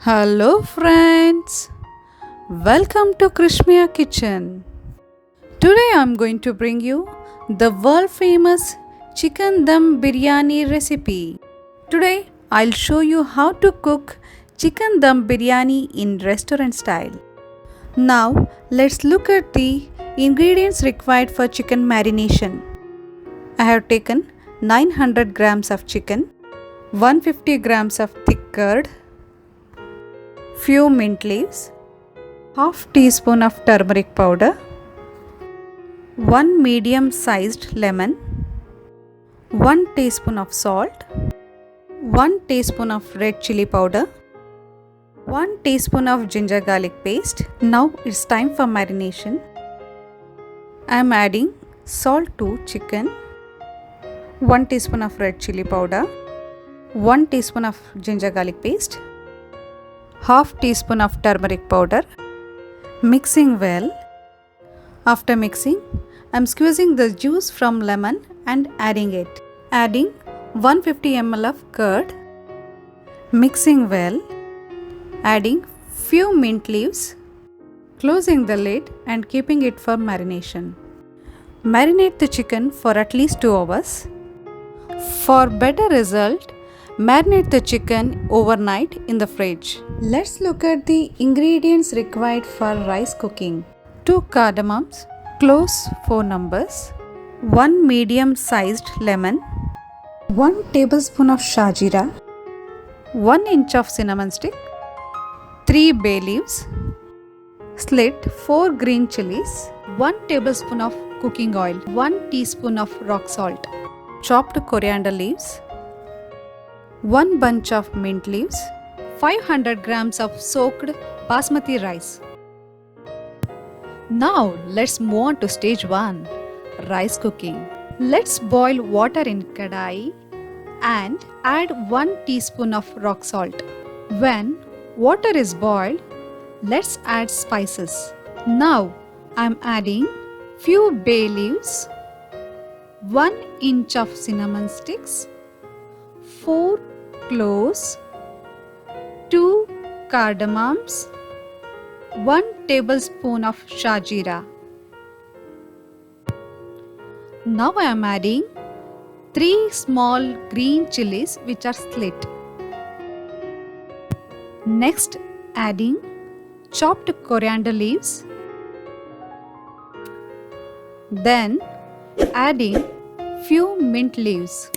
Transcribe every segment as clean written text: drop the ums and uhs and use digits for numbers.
Hello friends, welcome to Krishmiya Kitchen. Today I am going to bring you the world famous chicken dum biryani recipe. Today I'll show you how to cook chicken dum biryani in restaurant style. Now let's look at the ingredients required for chicken marination. I have taken 900 grams of chicken, 150 grams of thick curd, few mint leaves, half teaspoon of turmeric powder, 1 medium sized lemon, 1 teaspoon of salt, 1 teaspoon of red chili powder, 1 teaspoon of ginger garlic paste. Now it's time for marination. I am adding salt to chicken, 1 teaspoon of red chili powder, 1 teaspoon of ginger garlic paste, half teaspoon of turmeric powder. Mixing well. After mixing, I am squeezing the juice from lemon and adding it. Adding 150 ml of curd. Mixing well. Adding few mint leaves. Closing the lid and keeping it for marination. Marinate the chicken for at least 2 hours. For better result, marinate the chicken overnight in the fridge. Let's look at the ingredients required for rice cooking. 2 cardamoms, cloves 4 numbers, 1 medium sized lemon, 1 tablespoon of shajira, 1 inch of cinnamon stick, 3 bay leaves, slit 4 green chilies, 1 tablespoon of cooking oil, 1 teaspoon of rock salt, chopped coriander leaves, 1 bunch of mint leaves, 500 grams of soaked basmati rice. Now let's move on to stage 1, rice cooking. Let's boil water in kadai and add 1 teaspoon of rock salt. When water is boiled, let's add spices. Now I am adding few bay leaves, 1 inch of cinnamon sticks, 4 cloves, 2 cardamoms, 1 tablespoon of shajira. Now I am adding 3 small green chilies which are slit. Next adding chopped coriander leaves. Then adding few mint leaves.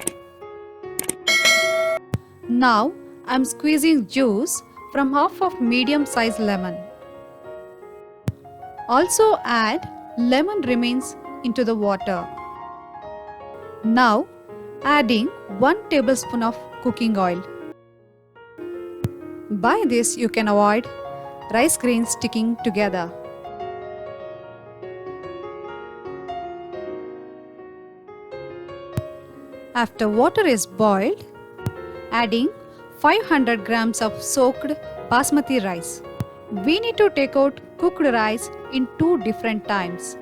Now I am squeezing juice from half of medium sized lemon. Also add lemon remains into the water. Now adding 1 tablespoon of cooking oil. By this you can avoid rice grains sticking together. After water is boiled, adding 500 grams of soaked basmati rice. We need to take out cooked rice in 2 different times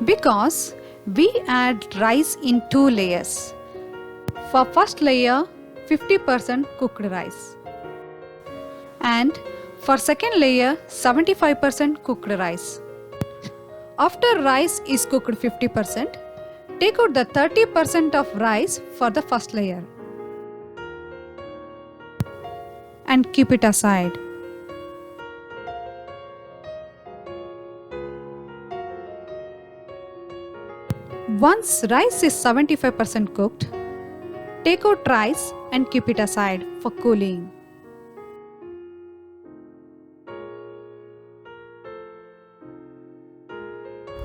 because we add rice in 2 layers. For first layer, 50% cooked rice, and for second layer, 75% cooked rice. After rice is cooked 50%, take out the 30% of rice for the first layer and keep it aside. Once rice is 75% cooked, take out rice and keep it aside for cooling.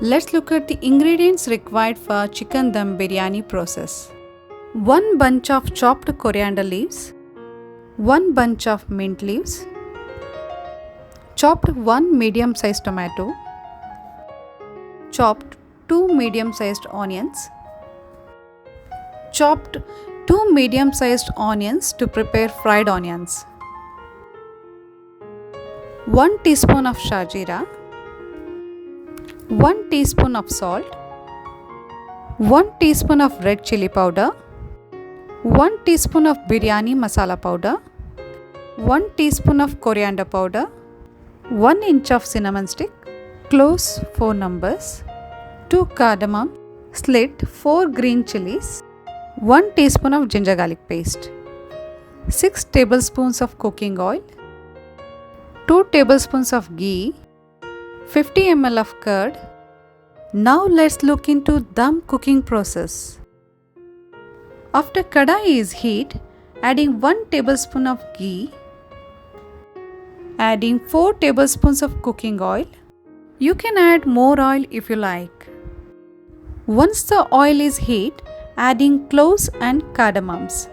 Let's look at the ingredients required for chicken dum biryani process. 1 bunch of chopped coriander leaves, 1 bunch of mint leaves, chopped 1 medium sized tomato, chopped 2 medium sized onions, chopped 2 medium sized onions to prepare fried onions, 1 teaspoon of shajira, 1 teaspoon of salt, 1 teaspoon of red chili powder, 1 teaspoon of biryani masala powder, 1 teaspoon of coriander powder, 1 inch of cinnamon stick, cloves 4 numbers, 2 cardamom, slit 4 green chilies, 1 teaspoon of ginger garlic paste, 6 tablespoons of cooking oil, 2 tablespoons of ghee, 50 ml of curd. Now let's look into dum cooking process. After kadai is heat, adding 1 tablespoon of ghee, adding 4 tablespoons of cooking oil. You can add more oil if you like. Once the oil is heat, adding cloves and cardamoms,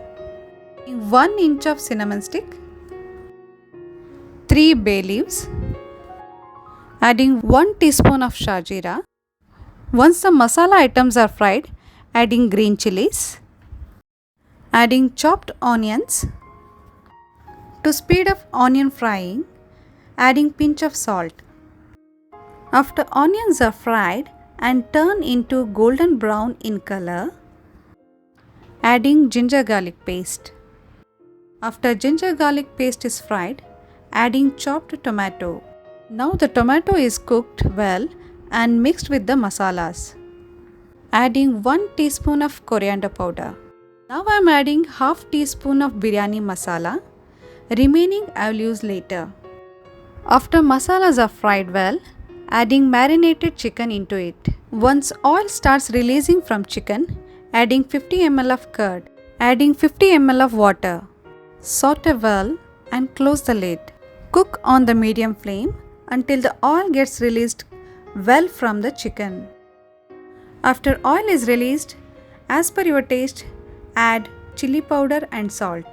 1 inch of cinnamon stick, 3 bay leaves, adding 1 teaspoon of shajira. Once the masala items are fried, adding green chilies, adding chopped onions. To speed up onion frying, adding pinch of salt. After onions are fried and turn into golden brown in color, adding ginger garlic paste. After ginger garlic paste is fried, adding chopped tomato. Now the tomato is cooked well and mixed with the masalas. Adding 1 teaspoon of coriander powder. Now I am adding half teaspoon of biryani masala. Remaining I will use later. After masalas are fried well, adding marinated chicken into it. Once oil starts releasing from chicken, adding 50 ml of curd, adding 50 ml of water. Saute well and close the lid. Cook on the medium flame until the oil gets released well from the chicken. After oil is released, as per your taste, add chili powder and salt.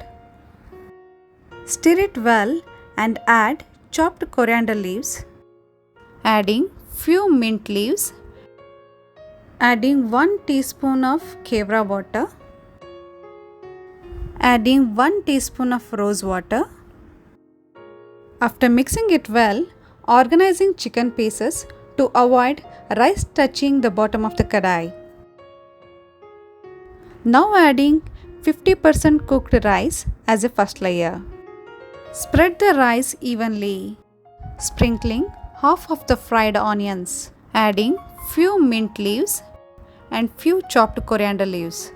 Stir it well and add chopped coriander leaves, adding few mint leaves, adding 1 teaspoon of kevra water, adding 1 teaspoon of rose water. After mixing it well, organizing chicken pieces to avoid rice touching the bottom of the kadai. Now adding 50% cooked rice as a first layer. Spread the rice evenly, sprinkling half of the fried onions, adding few mint leaves and few chopped coriander leaves.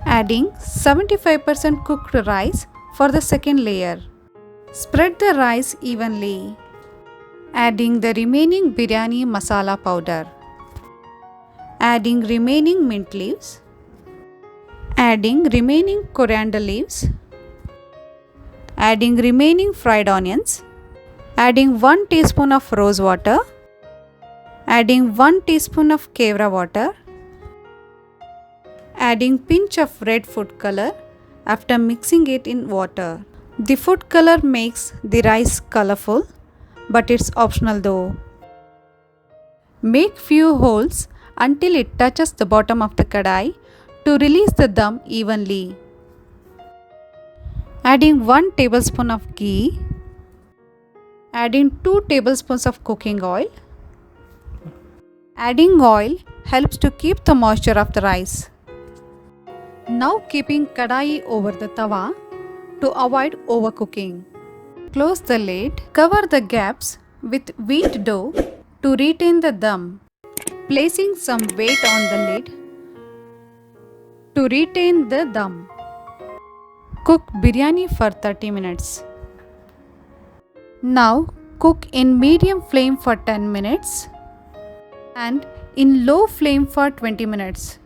Adding 75% cooked rice for the second layer. Spread the rice evenly. Adding the remaining biryani masala powder. Adding remaining mint leaves. Adding remaining coriander leaves. Adding remaining fried onions. Adding 1 teaspoon of rose water. Adding 1 teaspoon of kevra water. Adding pinch of red food color after mixing it in water. The food color makes the rice colorful, but it's optional though. Make few holes until it touches the bottom of the kadai to release the dum evenly. Adding 1 tablespoon of ghee. Adding 2 tablespoons of cooking oil. Adding oil helps to keep the moisture of the rice. Now keeping kadai over the tawa to avoid overcooking. Close the lid. Cover the gaps with wheat dough to retain the dum. Placing some weight on the lid to retain the dum. Cook biryani for 30 minutes. Now cook in medium flame for 10 minutes and in low flame for 20 minutes.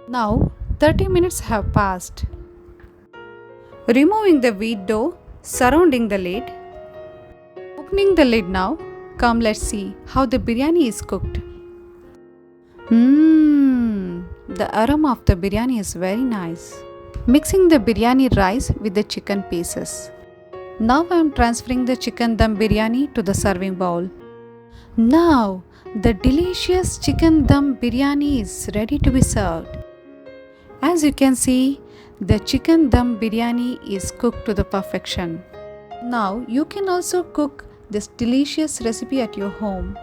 Now 30 minutes have passed. Removing the wheat dough surrounding the lid. Opening the lid now. Come, let's see how the biryani is cooked. The aroma of the biryani is very nice. Mixing the biryani rice with the chicken pieces. Now I am transferring the chicken dum biryani to the serving bowl. Now the delicious chicken dum biryani is ready to be served. As you can see, the chicken dum biryani is cooked to the perfection. Now you can also cook this delicious recipe at your home.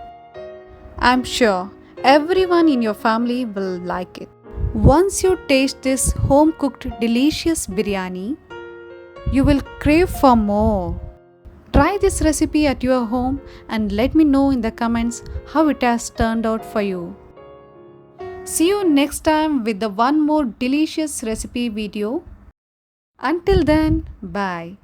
I am sure everyone in your family will like it. Once you taste this home cooked delicious biryani, You will crave for more. Try this recipe at your home and let me know in the comments how it has turned out for you. See you next time with the one more delicious recipe video. Until then, bye.